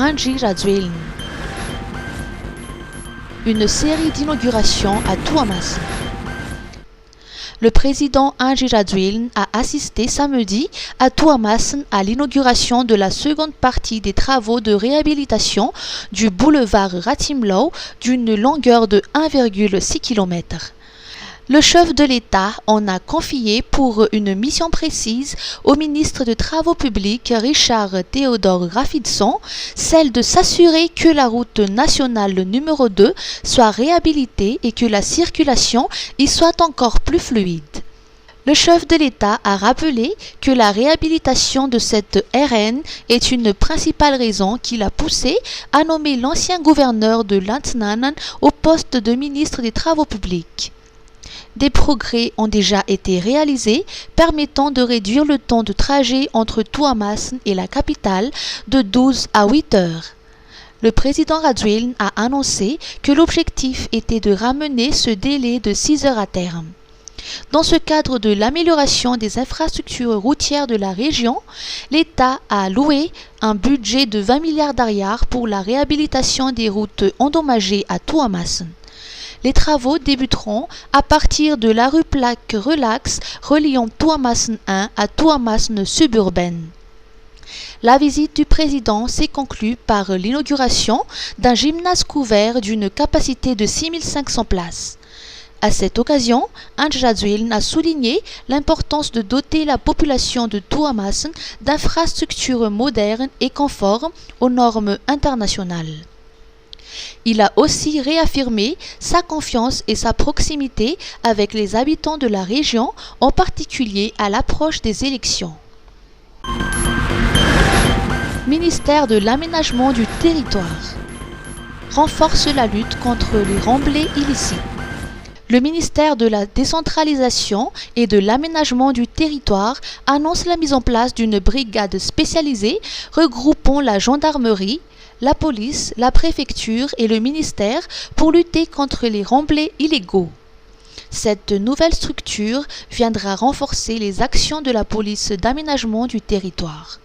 Angie Radzuiln. Une série d'inaugurations à Tuamasin. Le président Angie Radzuiln a assisté samedi à Tuamasin à l'inauguration de la seconde partie des travaux de réhabilitation du boulevard Ratimlau d'une longueur de 1,6 km. Le chef de l'État en a confié pour une mission précise au ministre des Travaux publics Richard Théodore Raffidson, celle de s'assurer que la route nationale numéro 2 soit réhabilitée et que la circulation y soit encore plus fluide. Le chef de l'État a rappelé que la réhabilitation de cette RN est une principale raison qui l'a poussé à nommer l'ancien gouverneur de Lantnanan au poste de ministre des Travaux publics. Des progrès ont déjà été réalisés permettant de réduire le temps de trajet entre Tuamasin et la capitale de 12 à 8 heures. Le président Radzuiln a annoncé que l'objectif était de ramener ce délai de 6 heures à terme. Dans ce cadre de l'amélioration des infrastructures routières de la région, l'État a alloué un budget de 20 milliards d'ariars pour la réhabilitation des routes endommagées à Tuamasin. Les travaux débuteront à partir de la rue Plaque Relax reliant Tuamasin 1 à Tuamasin suburbaine. La visite du président s'est conclue par l'inauguration d'un gymnase couvert d'une capacité de 6500 places. À cette occasion, Angie Radzuiln a souligné l'importance de doter la population de Tuamasin d'infrastructures modernes et conformes aux normes internationales. Il a aussi réaffirmé sa confiance et sa proximité avec les habitants de la région, en particulier à l'approche des élections. Ministère de l'Aménagement du Territoire renforce la lutte contre les remblais illicites. Le ministère de la Décentralisation et de l'Aménagement du Territoire annonce la mise en place d'une brigade spécialisée regroupant la gendarmerie, la police, la préfecture et le ministère pour lutter contre les remblais illégaux. Cette nouvelle structure viendra renforcer les actions de la police d'aménagement du territoire.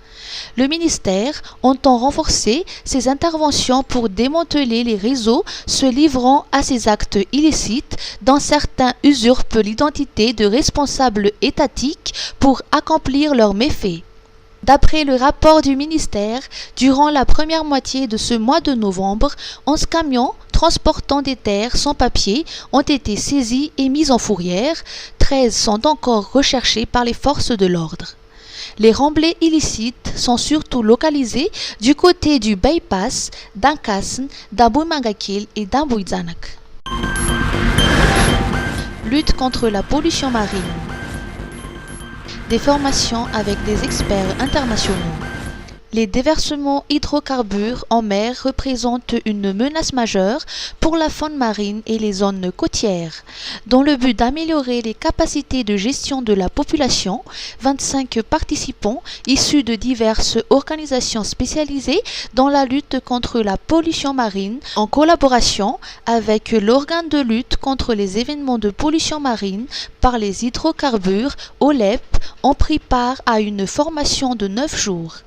Le ministère entend renforcer ses interventions pour démanteler les réseaux se livrant à ces actes illicites, dont certains usurpent l'identité de responsables étatiques pour accomplir leurs méfaits. D'après le rapport du ministère, durant la première moitié de ce mois de novembre, 11 camions transportant des terres sans papier ont été saisis et mis en fourrière. 13 sont encore recherchés par les forces de l'ordre. Les remblais illicites sont surtout localisés du côté du bypass d'Ankassen, d'Ambouimangakil et d'Ambouizanak. Lutte contre la pollution marine. Des formations avec des experts internationaux. Les déversements hydrocarbures en mer représentent une menace majeure pour la faune marine et les zones côtières. Dans le but d'améliorer les capacités de gestion de la population, 25 participants issus de diverses organisations spécialisées dans la lutte contre la pollution marine, en collaboration avec l'organe de lutte contre les événements de pollution marine par les hydrocarbures, OLEP, ont pris part à une formation de 9 jours.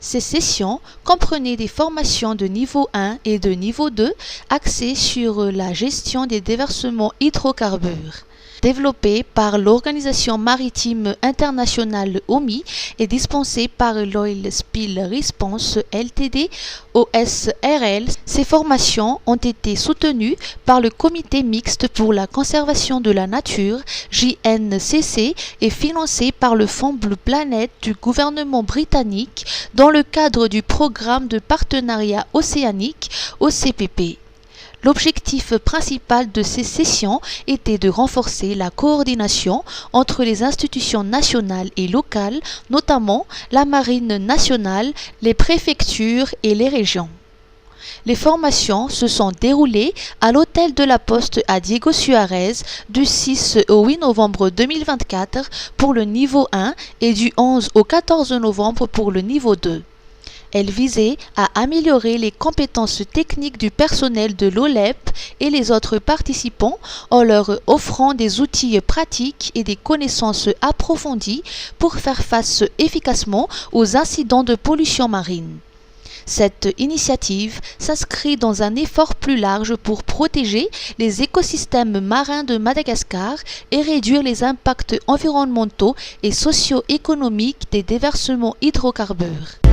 Ces sessions comprenaient des formations de niveau 1 et de niveau 2 axées sur la gestion des déversements hydrocarbures. Développée par l'Organisation maritime internationale OMI et dispensée par l'Oil Spill Response Ltd OSRL, ces formations ont été soutenues par le Comité mixte pour la conservation de la nature JNCC et financées par le Fonds Blue Planet du gouvernement britannique dans le cadre du programme de partenariat océanique OCPP. L'objectif principal de ces sessions était de renforcer la coordination entre les institutions nationales et locales, notamment la marine nationale, les préfectures et les régions. Les formations se sont déroulées à l'hôtel de la Poste à Diego Suarez du 6 au 8 novembre 2024 pour le niveau 1 et du 11 au 14 novembre pour le niveau 2. Elle visait à améliorer les compétences techniques du personnel de l'OLEP et les autres participants en leur offrant des outils pratiques et des connaissances approfondies pour faire face efficacement aux incidents de pollution marine. Cette initiative s'inscrit dans un effort plus large pour protéger les écosystèmes marins de Madagascar et réduire les impacts environnementaux et socio-économiques des déversements hydrocarbures.